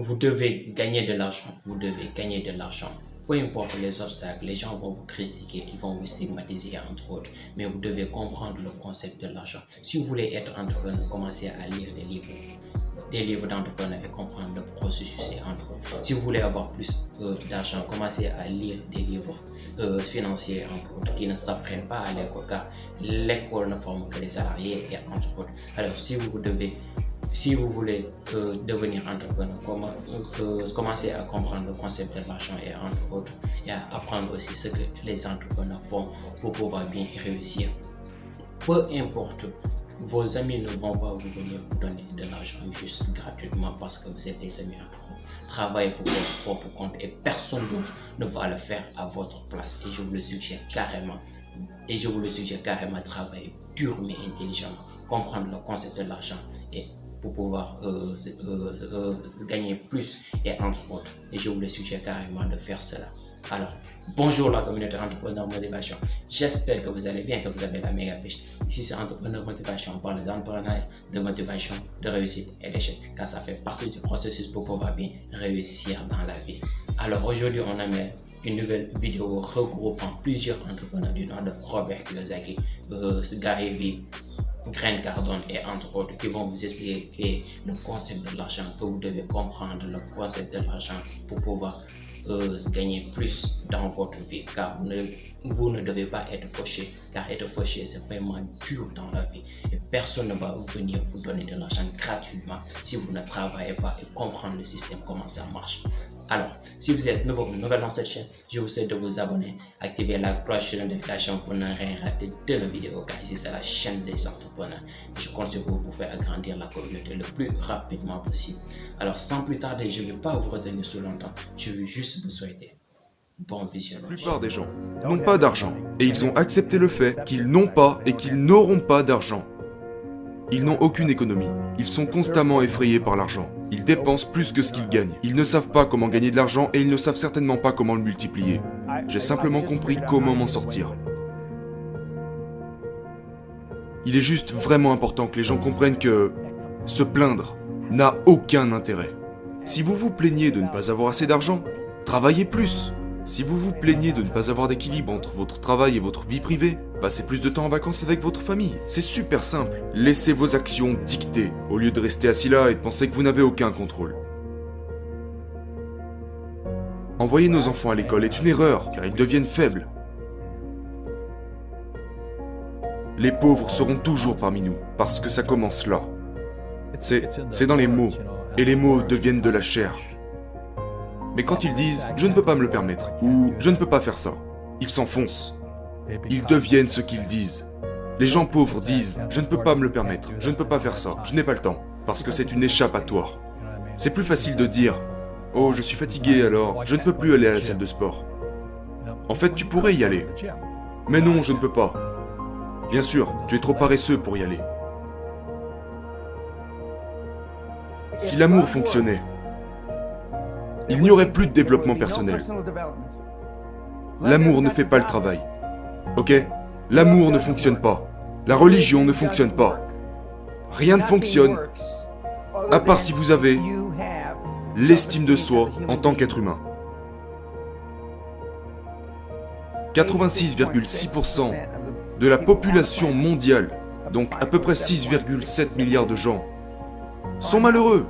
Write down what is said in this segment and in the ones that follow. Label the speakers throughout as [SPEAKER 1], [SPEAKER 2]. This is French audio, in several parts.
[SPEAKER 1] Vous devez gagner de l'argent, vous devez gagner de l'argent. Peu importe les obstacles, les gens vont vous critiquer, ils vont vous stigmatiser entre autres, mais vous devez comprendre le concept de l'argent. Si vous voulez être entrepreneur, commencez à lire des livres d'entrepreneur et comprendre le processus et entre autres. Si vous voulez avoir plus d'argent, commencez à lire des livres financiers entre autres qui ne s'apprennent pas à l'école car l'école ne forme que les salariés et entre autres. Alors si vous voulez devenir entrepreneur, commencez à comprendre le concept de l'argent et entre autres, et à apprendre aussi ce que les entrepreneurs font pour pouvoir bien réussir. Peu importe, vos amis ne vont pas vous venir vous donner de l'argent juste gratuitement parce que vous êtes des amis entre vous. Travaillez pour votre propre compte et personne d'autre ne va le faire à votre place. Et je vous le suggère carrément. Travailler dur mais intelligemment, comprendre le concept de l'argent et pour pouvoir gagner plus et entre autres. Et je vous le suggère carrément de faire cela. Alors, bonjour la communauté Entrepreneur Motivation. J'espère que vous allez bien, que vous avez la méga pêche. Ici c'est Entrepreneur Motivation. On parle d'entrepreneuriat, de motivation, de réussite et d'échec. Car ça fait partie du processus pour pouvoir bien réussir dans la vie. Alors aujourd'hui, on amène une nouvelle vidéo regroupant plusieurs entrepreneurs du nom de Robert Kiyosaki, Gary Vee, Grant Cardone et entre autres qui vont vous expliquer le concept de l'argent, que vous devez comprendre le concept de l'argent pour pouvoir gagner plus dans votre vie car vous ne devez pas être fauché car être fauché c'est vraiment dur dans la vie et personne ne va venir vous donner de l'argent gratuitement si vous ne travaillez pas et comprendre le système comment ça marche. Alors si vous êtes nouvel dans cette chaîne, je vous souhaite de vous abonner, activer la cloche de notification pour ne rien rater de nos vidéos car ici c'est la chaîne des entrepreneurs et je compte sur vous pour faire agrandir la communauté le plus rapidement possible. Alors sans plus tarder, je ne vais pas vous retenir sur longtemps, je vais juste vous souhaiter bon visionnage.
[SPEAKER 2] La plupart des gens n'ont pas d'argent et ils ont accepté le fait qu'ils n'ont pas et qu'ils n'auront pas d'argent. Ils n'ont aucune économie. Ils sont constamment effrayés par l'argent. Ils dépensent plus que ce qu'ils gagnent. Ils ne savent pas comment gagner de l'argent et ils ne savent certainement pas comment le multiplier. J'ai simplement compris comment m'en sortir. Il est juste vraiment important que les gens comprennent que se plaindre n'a aucun intérêt. Si vous vous plaignez de ne pas avoir assez d'argent, travaillez plus. Si vous vous plaignez de ne pas avoir d'équilibre entre votre travail et votre vie privée, passez plus de temps en vacances avec votre famille. C'est super simple. Laissez vos actions dicter, au lieu de rester assis là et de penser que vous n'avez aucun contrôle. Envoyer nos enfants à l'école est une erreur, car ils deviennent faibles. Les pauvres seront toujours parmi nous, parce que ça commence là. C'est dans les mots, et les mots deviennent de la chair. Mais quand ils disent « je ne peux pas me le permettre » ou « je ne peux pas faire ça », ils s'enfoncent. Ils deviennent ce qu'ils disent. Les gens pauvres disent « je ne peux pas me le permettre, je ne peux pas faire ça, je n'ai pas le temps », parce que c'est une échappatoire. C'est plus facile de dire « oh, je suis fatigué alors, je ne peux plus aller à la salle de sport ». En fait, tu pourrais y aller. Mais non, je ne peux pas. Bien sûr, tu es trop paresseux pour y aller. Si l'amour fonctionnait, il n'y aurait plus de développement personnel. L'amour ne fait pas le travail. Ok? L'amour ne fonctionne pas. La religion ne fonctionne pas. Rien ne fonctionne, à part si vous avez l'estime de soi en tant qu'être humain. 86,6% de la population mondiale, donc à peu près 6,7 milliards de gens, sont malheureux.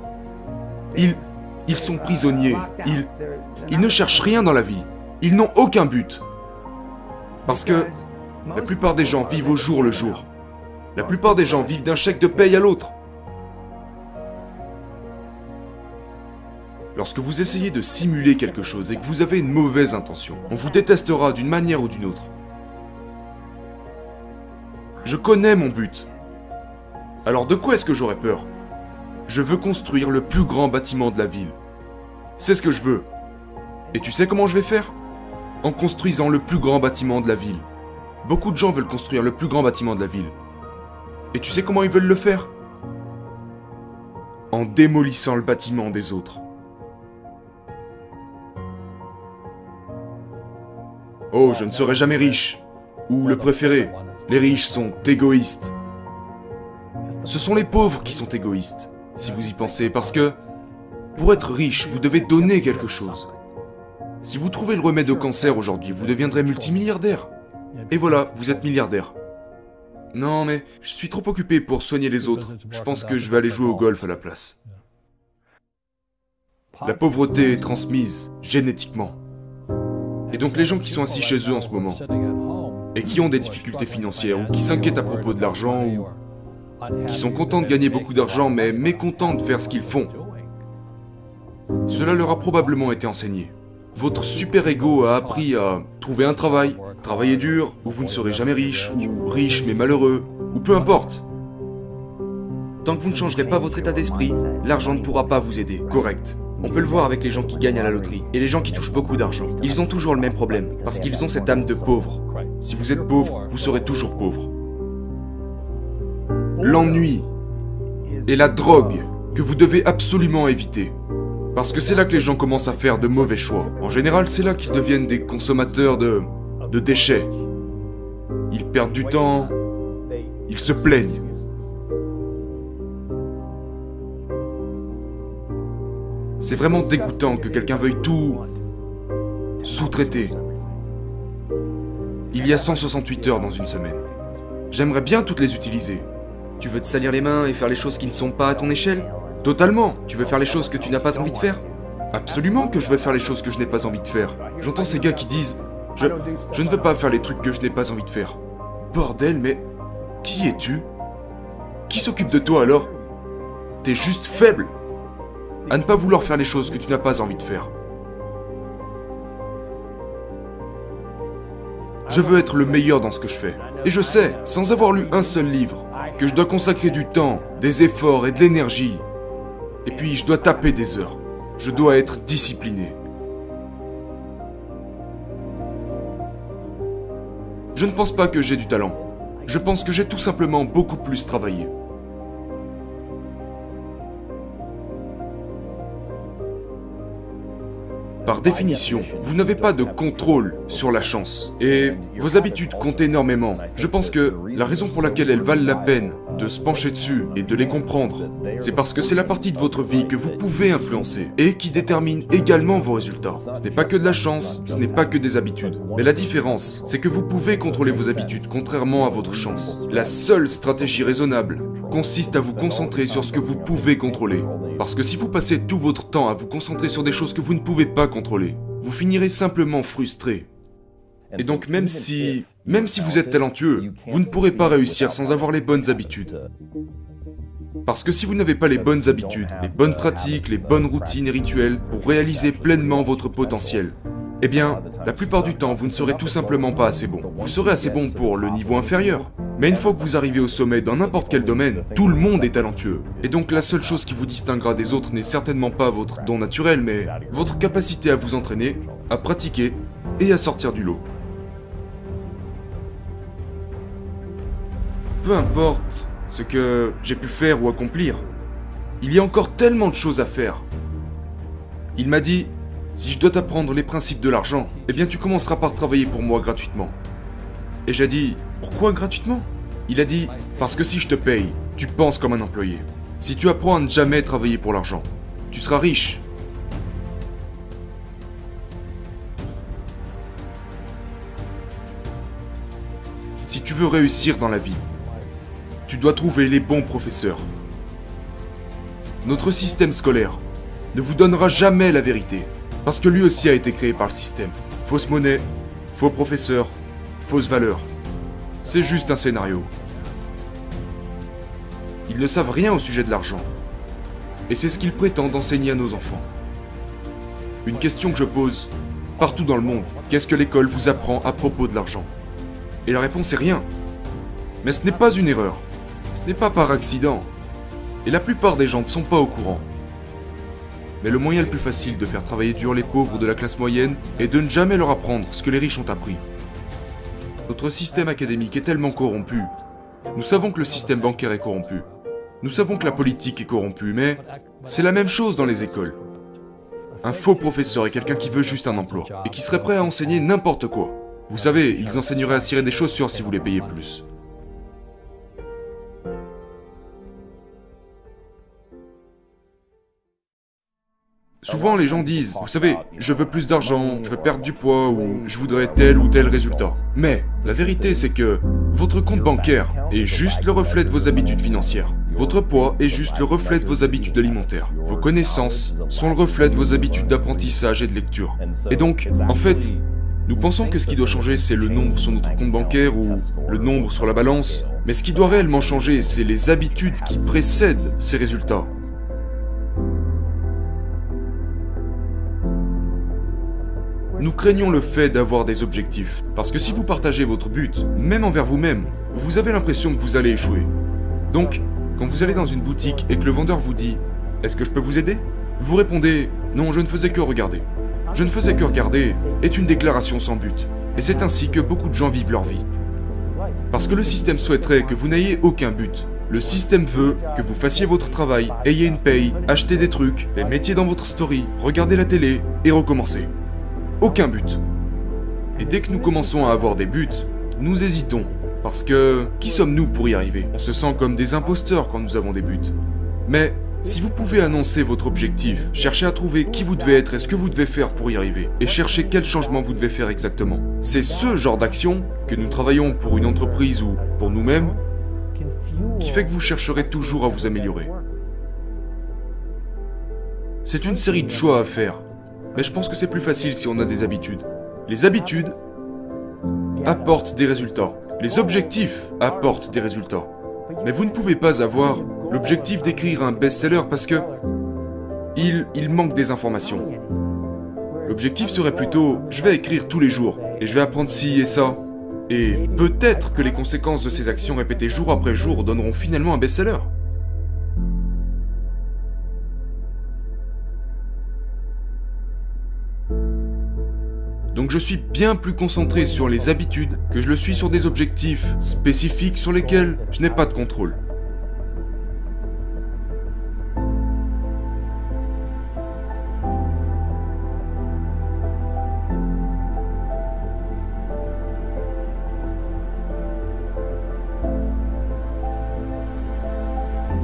[SPEAKER 2] Ils sont prisonniers. Ils ne cherchent rien dans la vie. Ils n'ont aucun but. Parce que la plupart des gens vivent au jour le jour. La plupart des gens vivent d'un chèque de paye à l'autre. Lorsque vous essayez de simuler quelque chose et que vous avez une mauvaise intention, on vous détestera d'une manière ou d'une autre. Je connais mon but. Alors de quoi est-ce que j'aurais peur ? Je veux construire le plus grand bâtiment de la ville. C'est ce que je veux. Et tu sais comment je vais faire ? En construisant le plus grand bâtiment de la ville. Beaucoup de gens veulent construire le plus grand bâtiment de la ville. Et tu sais comment ils veulent le faire ? En démolissant le bâtiment des autres. Oh, je ne serai jamais riche. Ou le préféré, les riches sont égoïstes. Ce sont les pauvres qui sont égoïstes, si vous y pensez, parce que Pour être riche, vous devez donner quelque chose. Si vous trouvez le remède au cancer aujourd'hui, vous deviendrez multimilliardaire. Et voilà, vous êtes milliardaire. Non mais, je suis trop occupé pour soigner les autres. Je pense que je vais aller jouer au golf à la place. La pauvreté est transmise génétiquement. Et donc les gens qui sont assis chez eux en ce moment, et qui ont des difficultés financières, ou qui s'inquiètent à propos de l'argent, ou qui sont contents de gagner beaucoup d'argent, mais mécontents de faire ce qu'ils font, cela leur a probablement été enseigné. Votre super-ego a appris à trouver un travail, travailler dur, ou vous ne serez jamais riche, ou riche mais malheureux, ou peu importe. Tant que vous ne changerez pas votre état d'esprit, l'argent ne pourra pas vous aider. Correct. On peut le voir avec les gens qui gagnent à la loterie, et les gens qui touchent beaucoup d'argent. Ils ont toujours le même problème, parce qu'ils ont cette âme de pauvre. Si vous êtes pauvre, vous serez toujours pauvre. L'ennui et la drogue que vous devez absolument éviter. Parce que c'est là que les gens commencent à faire de mauvais choix. En général, c'est là qu'ils deviennent des consommateurs de déchets. Ils perdent du temps, ils se plaignent. C'est vraiment dégoûtant que quelqu'un veuille tout sous-traiter. Il y a 168 heures dans une semaine. J'aimerais bien toutes les utiliser. Tu veux te salir les mains et faire les choses qui ne sont pas à ton échelle ? Totalement. Tu veux faire les choses que tu n'as pas envie de faire ? Absolument que je veux faire les choses que je n'ai pas envie de faire. J'entends ces gars qui disent « Je ne veux pas faire les trucs que je n'ai pas envie de faire. » Bordel, mais qui es-tu ? Qui s'occupe de toi alors ? T'es juste faible à ne pas vouloir faire les choses que tu n'as pas envie de faire. Je veux être le meilleur dans ce que je fais. Et je sais, sans avoir lu un seul livre, que je dois consacrer du temps, des efforts et de l'énergie. Et puis je dois taper des heures. Je dois être discipliné. Je ne pense pas que j'ai du talent. Je pense que j'ai tout simplement beaucoup plus travaillé. Par définition, vous n'avez pas de contrôle sur la chance. Et vos habitudes comptent énormément. Je pense que la raison pour laquelle elles valent la peine de se pencher dessus et de les comprendre, c'est parce que c'est la partie de votre vie que vous pouvez influencer et qui détermine également vos résultats. Ce n'est pas que de la chance, ce n'est pas que des habitudes. Mais la différence, c'est que vous pouvez contrôler vos habitudes contrairement à votre chance. La seule stratégie raisonnable consiste à vous concentrer sur ce que vous pouvez contrôler. Parce que si vous passez tout votre temps à vous concentrer sur des choses que vous ne pouvez pas contrôler, vous finirez simplement frustré. Et donc même si vous êtes talentueux, vous ne pourrez pas réussir sans avoir les bonnes habitudes. Parce que si vous n'avez pas les bonnes habitudes, les bonnes pratiques, les bonnes routines et rituels pour réaliser pleinement votre potentiel, eh bien, la plupart du temps, vous ne serez tout simplement pas assez bon. Vous serez assez bon pour le niveau inférieur. Mais une fois que vous arrivez au sommet dans n'importe quel domaine, tout le monde est talentueux. Et donc la seule chose qui vous distinguera des autres n'est certainement pas votre don naturel, mais votre capacité à vous entraîner, à pratiquer et à sortir du lot. Peu importe ce que j'ai pu faire ou accomplir, il y a encore tellement de choses à faire. Il m'a dit, si je dois t'apprendre les principes de l'argent, eh bien tu commenceras par travailler pour moi gratuitement. Et j'ai dit, pourquoi gratuitement ? Il a dit, parce que si je te paye, tu penses comme un employé. Si tu apprends à ne jamais travailler pour l'argent, tu seras riche. Si tu veux réussir dans la vie, tu dois trouver les bons professeurs. Notre système scolaire ne vous donnera jamais la vérité, parce que lui aussi a été créé par le système. Fausse monnaie, faux professeurs, fausses valeurs. C'est juste un scénario. Ils ne savent rien au sujet de l'argent. Et c'est ce qu'ils prétendent enseigner à nos enfants. Une question que je pose partout dans le monde, qu'est-ce que l'école vous apprend à propos de l'argent ? Et la réponse est rien. Mais ce n'est pas une erreur. Ce n'est pas par accident. Et la plupart des gens ne sont pas au courant. Mais le moyen le plus facile de faire travailler dur les pauvres de la classe moyenne est de ne jamais leur apprendre ce que les riches ont appris. Notre système académique est tellement corrompu. Nous savons que le système bancaire est corrompu. Nous savons que la politique est corrompue, mais c'est la même chose dans les écoles. Un faux professeur est quelqu'un qui veut juste un emploi, et qui serait prêt à enseigner n'importe quoi. Vous savez, ils enseigneraient à cirer des chaussures si vous les payez plus. Souvent, les gens disent, vous savez, je veux plus d'argent, je veux perdre du poids ou je voudrais tel ou tel résultat. Mais la vérité, c'est que votre compte bancaire est juste le reflet de vos habitudes financières. Votre poids est juste le reflet de vos habitudes alimentaires. Vos connaissances sont le reflet de vos habitudes d'apprentissage et de lecture. Et donc, en fait, nous pensons que ce qui doit changer, c'est le nombre sur notre compte bancaire ou le nombre sur la balance. Mais ce qui doit réellement changer, c'est les habitudes qui précèdent ces résultats. Nous craignons le fait d'avoir des objectifs. Parce que si vous partagez votre but, même envers vous-même, vous avez l'impression que vous allez échouer. Donc, quand vous allez dans une boutique et que le vendeur vous dit « Est-ce que je peux vous aider ?» Vous répondez « Non, je ne faisais que regarder ». « Je ne faisais que regarder » est une déclaration sans but. Et c'est ainsi que beaucoup de gens vivent leur vie. Parce que le système souhaiterait que vous n'ayez aucun but. Le système veut que vous fassiez votre travail, ayez une paye, achetez des trucs, les mettiez dans votre story, regardez la télé et recommencez. Aucun but. Et dès que nous commençons à avoir des buts, nous hésitons. Parce que, qui sommes-nous pour y arriver? On se sent comme des imposteurs quand nous avons des buts. Mais, si vous pouvez annoncer votre objectif, cherchez à trouver qui vous devez être et ce que vous devez faire pour y arriver, et cherchez quel changement vous devez faire exactement. C'est ce genre d'action, que nous travaillons pour une entreprise ou pour nous-mêmes, qui fait que vous chercherez toujours à vous améliorer. C'est une série de choix à faire. Mais je pense que c'est plus facile si on a des habitudes. Les habitudes apportent des résultats. Les objectifs apportent des résultats. Mais vous ne pouvez pas avoir l'objectif d'écrire un best-seller parce que il manque des informations. L'objectif serait plutôt, je vais écrire tous les jours et je vais apprendre ci et ça. Et peut-être que les conséquences de ces actions répétées jour après jour donneront finalement un best-seller. Donc je suis bien plus concentré sur les habitudes que je le suis sur des objectifs spécifiques sur lesquels je n'ai pas de contrôle.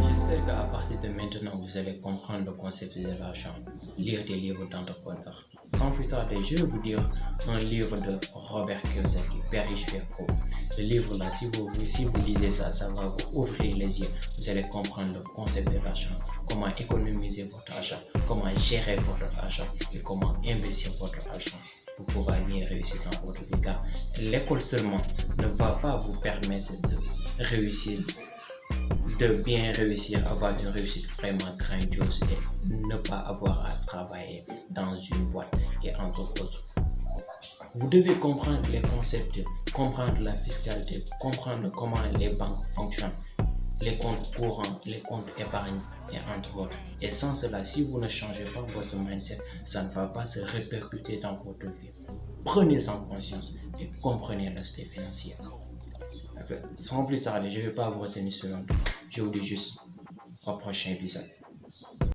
[SPEAKER 1] J'espère qu'à partir de maintenant, vous allez comprendre le concept de l'argent, lire des livres d'entrepreneurs. Sans plus tarder, je vais vous dire un livre de Robert Kiyosaki, Père riche, Père pauvre. Ce livre-là, si vous lisez ça, ça va vous ouvrir les yeux. Vous allez comprendre le concept de l'argent, comment économiser votre argent, comment gérer votre argent et comment investir votre argent pour pouvoir bien réussir dans votre vie. Car l'école seulement ne va pas vous permettre de réussir, de bien réussir, avoir une réussite vraiment grandiose et ne pas avoir à travailler dans une boîte et entre autres. Vous devez comprendre les concepts, comprendre la fiscalité, comprendre comment les banques fonctionnent, les comptes courants, les comptes épargne et entre autres. Et sans cela, si vous ne changez pas votre mindset, ça ne va pas se répercuter dans votre vie. Prenez-en conscience et comprenez l'aspect financier. Sans plus tarder, je ne vais pas vous retenir ce longtemps. Je vous dis juste au prochain épisode.